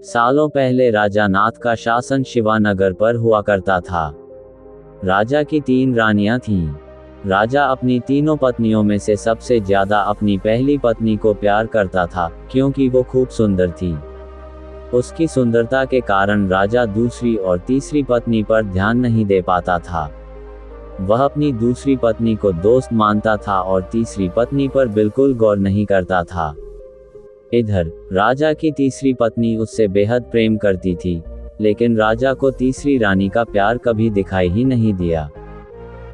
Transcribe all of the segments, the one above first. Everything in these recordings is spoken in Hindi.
सालों पहले राजा नाथ का शासन शिवानगर पर हुआ करता था। राजा की 3 रानियां थीं। राजा अपनी तीनों पत्नियों में से सबसे ज्यादा अपनी पहली पत्नी को प्यार करता था, क्योंकि वो खूब सुंदर थी। उसकी सुंदरता के कारण राजा दूसरी और तीसरी पत्नी पर ध्यान नहीं दे पाता था। वह अपनी दूसरी पत्नी को दोस्त मानता था और तीसरी पत्नी पर बिल्कुल गौर नहीं करता था। इधर राजा की तीसरी पत्नी उससे बेहद प्रेम करती थी, लेकिन राजा को तीसरी रानी का प्यार कभी दिखाई ही नहीं दिया।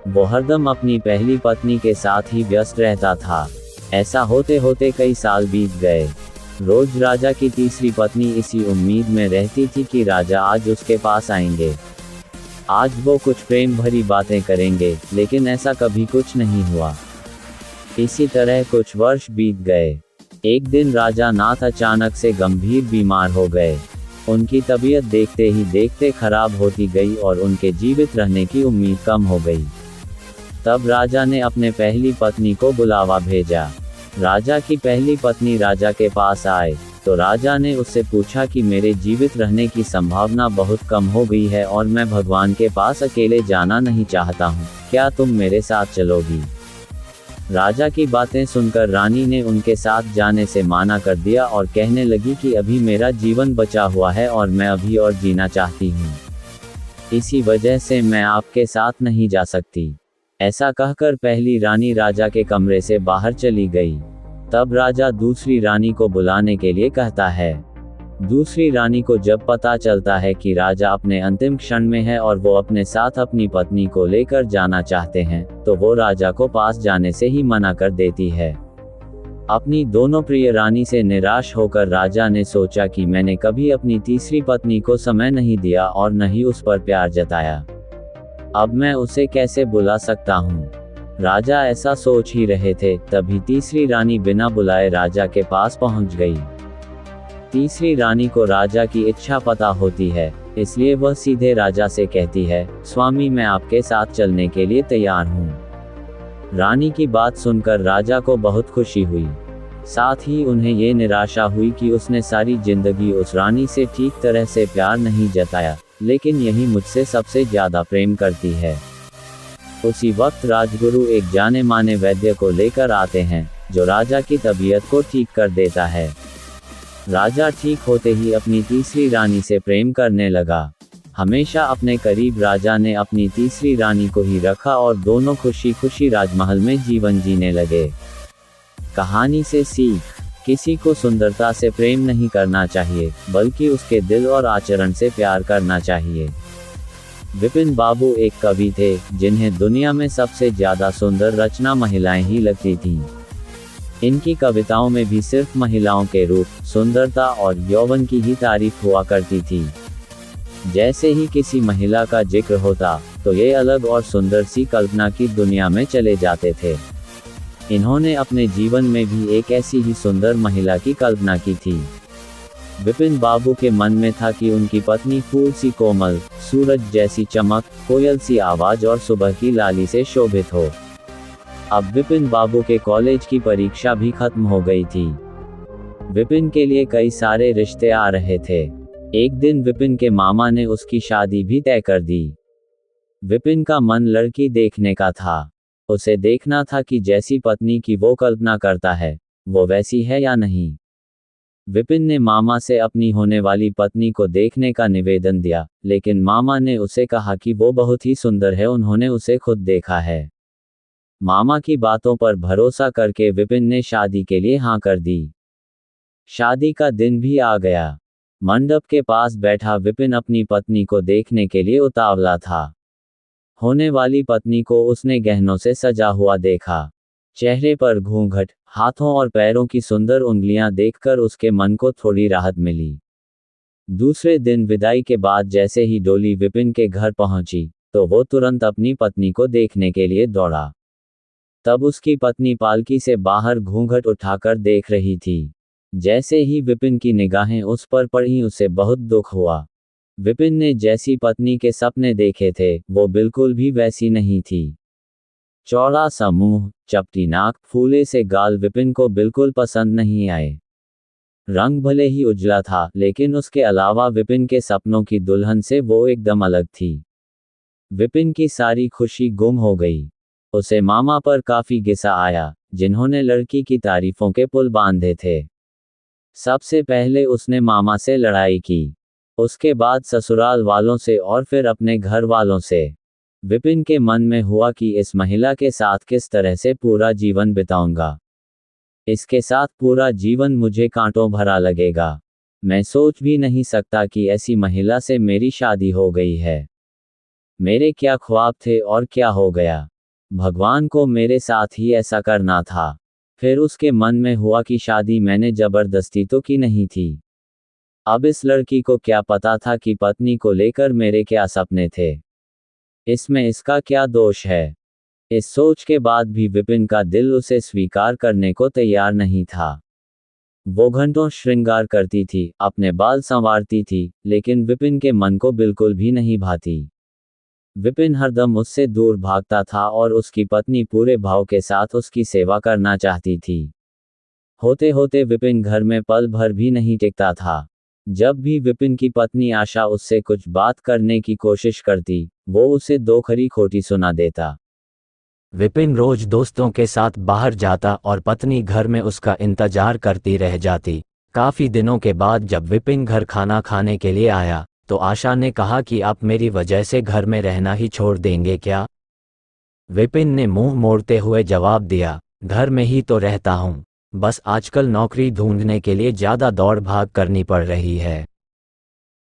वो हरदम अपनी पहली पत्नी के साथ ही व्यस्त रहता था। ऐसा होते होते कई साल बीत गए। रोज राजा की तीसरी पत्नी इसी उम्मीद में रहती थी कि राजा आज उसके पास आएंगे। आज वो कुछ प्रेम भरी बातें करेंगे, लेकिन ऐसा कभी कुछ नहीं हुआ। इसी तरह कुछ वर्ष बीत गए। एक दिन राजा नाथ अचानक से गंभीर बीमार हो गए। उनकी तबीयत देखते ही देखते खराब होती गई और उनके जीवित रहने की उम्मीद कम हो गई। तब राजा ने अपने पहली पत्नी को बुलावा भेजा। राजा की पहली पत्नी राजा के पास आए तो राजा ने उससे पूछा कि मेरे जीवित रहने की संभावना बहुत कम हो गई है और मैं भगवान के पास अकेले जाना नहीं चाहता हूँ, क्या तुम मेरे साथ चलोगी? राजा की बातें सुनकर रानी ने उनके साथ जाने से माना कर दिया और कहने लगी कि अभी मेरा जीवन बचा हुआ है और मैं अभी और जीना चाहती हूँ। इसी वजह से मैं आपके साथ नहीं जा सकती। ऐसा कहकर पहली रानी राजा के कमरे से बाहर चली गई। तब राजा दूसरी रानी को बुलाने के लिए कहता है। दूसरी रानी को जब पता चलता है कि राजा अपने अंतिम क्षण में है और वो अपने साथ अपनी पत्नी को लेकर जाना चाहते हैं, तो वो राजा को पास जाने से ही मना कर देती है। अपनी दोनों प्रिय रानी से निराश होकर राजा ने सोचा कि मैंने कभी अपनी तीसरी पत्नी को समय नहीं दिया और न ही उस पर प्यार जताया। अब मैं उसे कैसे बुला सकता हूँ? राजा ऐसा सोच ही रहे थे, तभी तीसरी रानी बिना बुलाए राजा के पास पहुंच गई। तीसरी रानी को राजा की इच्छा पता होती है, इसलिए वह सीधे राजा से कहती है, स्वामी मैं आपके साथ चलने के लिए तैयार हूँ। रानी की बात सुनकर राजा को बहुत खुशी हुई। साथ ही उन्हें ये निराशा हुई कि उसने सारी जिंदगी उस रानी से ठीक तरह से प्यार नहीं जताया, लेकिन यही मुझसे सबसे ज्यादा प्रेम करती है। उसी वक्त राजगुरु एक जाने माने वैद्य को लेकर आते हैं, जो राजा की तबीयत को ठीक कर देता है। राजा ठीक होते ही अपनी तीसरी रानी से प्रेम करने लगा। हमेशा अपने करीब राजा ने अपनी तीसरी रानी को ही रखा और दोनों खुशी खुशी राजमहल में जीवन जीने लगे। कहानी से सीख, किसी को सुंदरता से प्रेम नहीं करना चाहिए, बल्कि उसके दिल और आचरण से प्यार करना चाहिए। विपिन बाबू एक कवि थे, जिन्हें दुनिया में सबसे ज्यादा सुंदर रचना महिलाएं ही लगती थीं। इनकी कविताओं में भी सिर्फ महिलाओं के रूप, सुंदरता और यौवन की ही तारीफ हुआ करती थी। जैसे ही किसी महिला का जिक्र होता, तो ये अलग और सुंदर सी कल्पना की दुनिया में चले जाते थे। इन्होंने अपने जीवन में भी एक ऐसी ही सुंदर महिला की कल्पना की थी। विपिन बाबू के मन में था कि उनकी पत्नी फूल सी कोमल, सूरज जैसी चमक, कोयल सी आवाज और सुबह की लाली से शोभित हो। अब विपिन बाबू के कॉलेज की परीक्षा भी खत्म हो गई थी। विपिन के लिए कई सारे रिश्ते आ रहे थे। एक दिन विपिन के मामा ने उसकी शादी भी तय कर दी। विपिन का मन लड़की देखने का था। उसे देखना था कि जैसी पत्नी की वो कल्पना करता है, वो वैसी है या नहीं। विपिन ने मामा से अपनी होने वाली पत्नी को देखने का निवेदन दिया, लेकिन मामा ने उसे कहा कि वो बहुत ही सुंदर है, उन्होंने उसे खुद देखा है। मामा की बातों पर भरोसा करके विपिन ने शादी के लिए हाँ कर दी। शादी का दिन भी आ गया। मंडप के पास बैठा विपिन अपनी पत्नी को देखने के लिए उतावला था। होने वाली पत्नी को उसने गहनों से सजा हुआ देखा। चेहरे पर घूंघट, हाथों और पैरों की सुंदर उंगलियां देखकर उसके मन को थोड़ी राहत मिली। दूसरे दिन विदाई के बाद जैसे ही डोली विपिन के घर पहुंची, तो वो तुरंत अपनी पत्नी को देखने के लिए दौड़ा। तब उसकी पत्नी पालकी से बाहर घूंघट उठाकर देख रही थी। जैसे ही विपिन की निगाहें उस पर पड़ी, उसे बहुत दुख हुआ। विपिन ने जैसी पत्नी के सपने देखे थे, वो बिल्कुल भी वैसी नहीं थी। चौड़ा सा मुंह, चपटी नाक, फूले से गाल विपिन को बिल्कुल पसंद नहीं आए। रंग भले ही उजला था, लेकिन उसके अलावा विपिन के सपनों की दुल्हन से वो एकदम अलग थी। विपिन की सारी खुशी गुम हो गई। उसे मामा पर काफी गुस्सा आया, जिन्होंने लड़की की तारीफों के पुल बांधे थे। सबसे पहले उसने मामा से लड़ाई की, उसके बाद ससुराल वालों से और फिर अपने घर वालों से। विपिन के मन में हुआ कि इस महिला के साथ किस तरह से पूरा जीवन बिताऊंगा। इसके साथ पूरा जीवन मुझे कांटों भरा लगेगा। मैं सोच भी नहीं सकता कि ऐसी महिला से मेरी शादी हो गई है। मेरे क्या ख्वाब थे और क्या हो गया। भगवान को मेरे साथ ही ऐसा करना था। फिर उसके मन में हुआ कि शादी मैंने जबरदस्ती तो की नहीं थी। अब इस लड़की को क्या पता था कि पत्नी को लेकर मेरे क्या सपने थे। इसमें इसका क्या दोष है। इस सोच के बाद भी विपिन का दिल उसे स्वीकार करने को तैयार नहीं था। वो घंटों श्रृंगार करती थी, अपने बाल संवारती थी, लेकिन विपिन के मन को बिल्कुल भी नहीं भाती। विपिन हरदम उससे दूर भागता था और उसकी पत्नी पूरे भाव के साथ उसकी सेवा करना चाहती थी। होते होते विपिन घर में पल भर भी नहीं टिकता था। जब भी विपिन की पत्नी आशा उससे कुछ बात करने की कोशिश करती, वो उसे दो खरी खोटी सुना देता। विपिन रोज दोस्तों के साथ बाहर जाता और पत्नी घर में उसका इंतजार करती रह जाती। काफी दिनों के बाद जब विपिन घर खाना खाने के लिए आया, तो आशा ने कहा कि आप मेरी वजह से घर में रहना ही छोड़ देंगे क्या? विपिन ने मुंह मोड़ते हुए जवाब दिया, घर में ही तो रहता हूँ, बस आजकल नौकरी ढूंढने के लिए ज्यादा दौड़ भाग करनी पड़ रही है।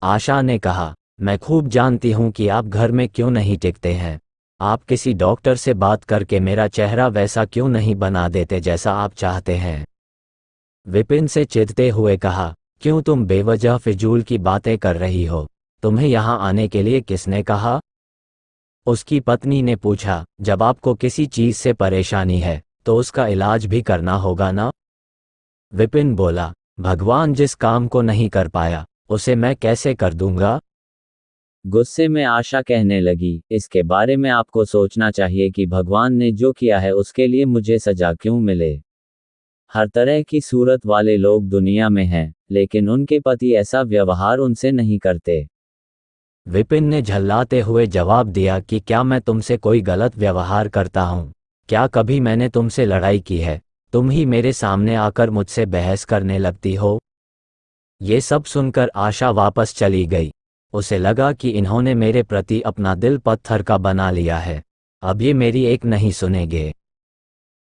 आशा ने कहा, मैं खूब जानती हूँ कि आप घर में क्यों नहीं टिकते हैं। आप किसी डॉक्टर से बात करके मेरा चेहरा वैसा क्यों नहीं बना देते जैसा आप चाहते हैं। विपिन से चिढ़ते हुए कहा, क्यों तुम बेवजह फिजूल की बातें कर रही हो? तुम्हें यहाँ आने के लिए किसने कहा? उसकी पत्नी ने पूछा, जब आपको किसी चीज से परेशानी है तो उसका इलाज भी करना होगा ना? विपिन बोला, भगवान जिस काम को नहीं कर पाया उसे मैं कैसे कर दूंगा? गुस्से में आशा कहने लगी, इसके बारे में आपको सोचना चाहिए कि भगवान ने जो किया है उसके लिए मुझे सजा क्यों मिले। हर तरह की सूरत वाले लोग दुनिया में हैं, लेकिन उनके पति ऐसा व्यवहार उनसे नहीं करते। विपिन ने झल्लाते हुए जवाब दिया कि क्या मैं तुमसे कोई गलत व्यवहार करता हूँ? क्या कभी मैंने तुमसे लड़ाई की है? तुम ही मेरे सामने आकर मुझसे बहस करने लगती हो। ये सब सुनकर आशा वापस चली गई। उसे लगा कि इन्होंने मेरे प्रति अपना दिल पत्थर का बना लिया है, अब ये मेरी एक नहीं सुनेंगे।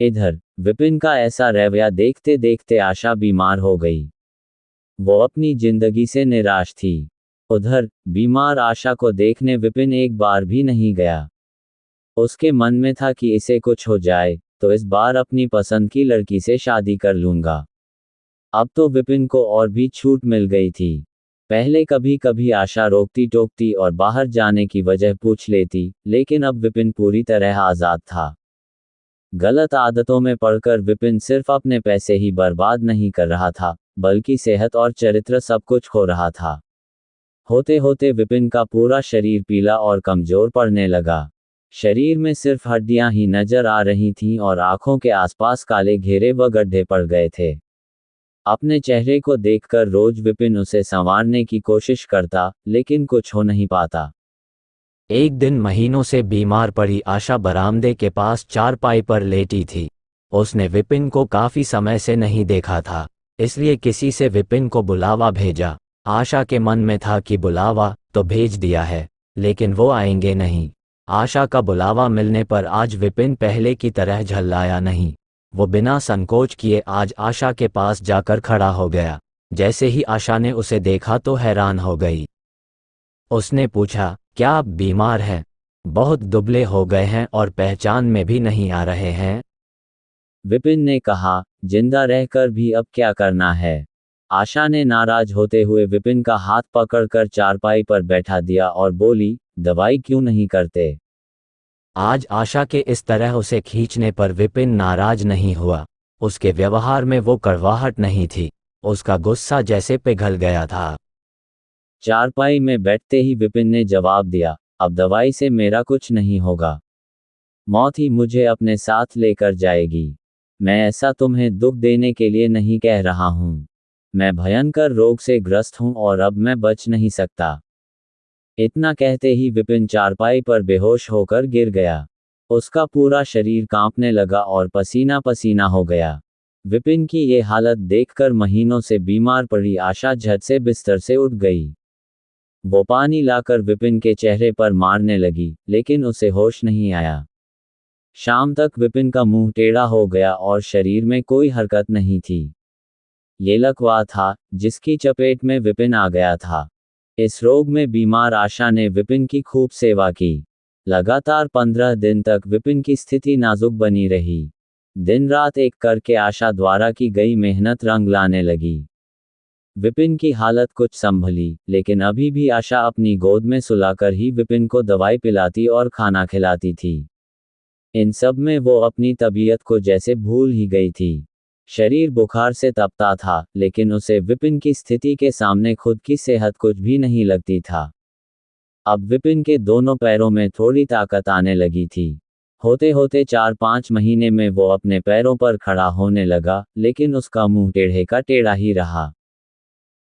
इधर विपिन का ऐसा रवैया देखते देखते आशा बीमार हो गई। वो अपनी जिंदगी से निराश थी। उधर बीमार आशा को देखने विपिन एक बार भी नहीं गया। उसके मन में था कि इसे कुछ हो जाए तो इस बार अपनी पसंद की लड़की से शादी कर लूंगा। अब तो विपिन को और भी छूट मिल गई थी। पहले कभी कभी आशा रोकती टोकती और बाहर जाने की वजह पूछ लेती, लेकिन अब विपिन पूरी तरह आजाद था। गलत आदतों में पड़कर विपिन सिर्फ अपने पैसे ही बर्बाद नहीं कर रहा था, बल्कि सेहत और चरित्र सब कुछ खो रहा था। होते होते विपिन का पूरा शरीर पीला और कमजोर पड़ने लगा। शरीर में सिर्फ हड्डियां ही नजर आ रही थीं और आंखों के आसपास काले घेरे व गड्ढे पड़ गए थे। अपने चेहरे को देखकर रोज विपिन उसे संवारने की कोशिश करता, लेकिन कुछ हो नहीं पाता। एक दिन महीनों से बीमार पड़ी आशा बरामदे के पास चारपाई पर लेटी थी। उसने विपिन को काफी समय से नहीं देखा था, इसलिए किसी से विपिन को बुलावा भेजा। आशा के मन में था कि बुलावा तो भेज दिया है, लेकिन वो आएंगे नहीं। आशा का बुलावा मिलने पर आज विपिन पहले की तरह झल्लाया नहीं। वो बिना संकोच किए आज आशा के पास जाकर खड़ा हो गया। जैसे ही आशा ने उसे देखा तो हैरान हो गई। उसने पूछा, क्या आप बीमार हैं? बहुत दुबले हो गए हैं और पहचान में भी नहीं आ रहे हैं। विपिन ने कहा, जिंदा रहकर भी अब क्या करना है। आशा ने नाराज होते हुए विपिन का हाथ पकड़कर चारपाई पर बैठा दिया और बोली, दवाई क्यों नहीं करते। आज आशा के इस तरह उसे खींचने पर विपिन नाराज नहीं हुआ। उसके व्यवहार में वो कड़वाहट नहीं थी, उसका गुस्सा जैसे पिघल गया था। चारपाई में बैठते ही विपिन ने जवाब दिया, अब दवाई से मेरा कुछ नहीं होगा। मौत ही मुझे अपने साथ लेकर जाएगी। मैं ऐसा तुम्हें दुख देने के लिए नहीं कह रहा हूँ। मैं भयंकर रोग से ग्रस्त हूं और अब मैं बच नहीं सकता। इतना कहते ही विपिन चारपाई पर बेहोश होकर गिर गया। उसका पूरा शरीर कांपने लगा और पसीना पसीना हो गया। विपिन की ये हालत देखकर महीनों से बीमार पड़ी आशा झट से बिस्तर से उठ गई। वो पानी लाकर विपिन के चेहरे पर मारने लगी, लेकिन उसे होश नहीं आया। शाम तक विपिन का मुंह टेढ़ा हो गया और शरीर में कोई हरकत नहीं थी। ये लकवा था, जिसकी चपेट में विपिन आ गया था। इस रोग में बीमार आशा ने विपिन की खूब सेवा की। लगातार 15 दिन तक विपिन की स्थिति नाजुक बनी रही। दिन रात एक करके आशा द्वारा की गई मेहनत रंग लाने लगी। विपिन की हालत कुछ संभली, लेकिन अभी भी आशा अपनी गोद में सुलाकर ही विपिन को दवाई पिलाती और खाना खिलाती थी। इन सब में वो अपनी तबीयत को जैसे भूल ही गई थी। शरीर बुखार से तपता था, लेकिन उसे विपिन की स्थिति के सामने खुद की सेहत कुछ भी नहीं लगती था। अब विपिन के दोनों पैरों में थोड़ी ताकत आने लगी थी। होते होते 4-5 महीने में वो अपने पैरों पर खड़ा होने लगा, लेकिन उसका मुंह टेढ़े का टेढ़ा ही रहा।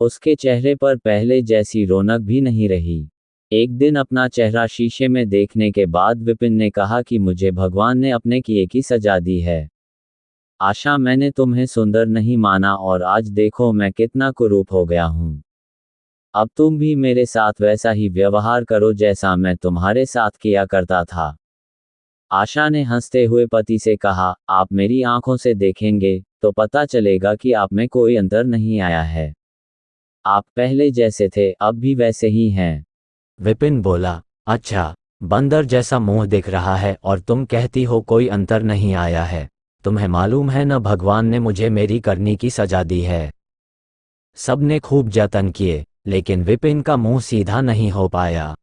उसके चेहरे पर पहले जैसी रौनक भी नहीं रही। एक दिन अपना चेहरा शीशे में देखने के बाद विपिन ने कहा कि मुझे भगवान ने अपने किए की सजा दी है। आशा, मैंने तुम्हें सुंदर नहीं माना और आज देखो मैं कितना कुरूप हो गया हूं। अब तुम भी मेरे साथ वैसा ही व्यवहार करो जैसा मैं तुम्हारे साथ किया करता था। आशा ने हंसते हुए पति से कहा, आप मेरी आंखों से देखेंगे तो पता चलेगा कि आप में कोई अंतर नहीं आया है। आप पहले जैसे थे अब भी वैसे ही हैं। विपिन बोला, अच्छा, बंदर जैसा मुंह दिख रहा है और तुम कहती हो कोई अंतर नहीं आया है। तुम्हें मालूम है न, भगवान ने मुझे मेरी करनी की सजा दी है। सबने खूब जतन किए, लेकिन विपिन का मुंह सीधा नहीं हो पाया।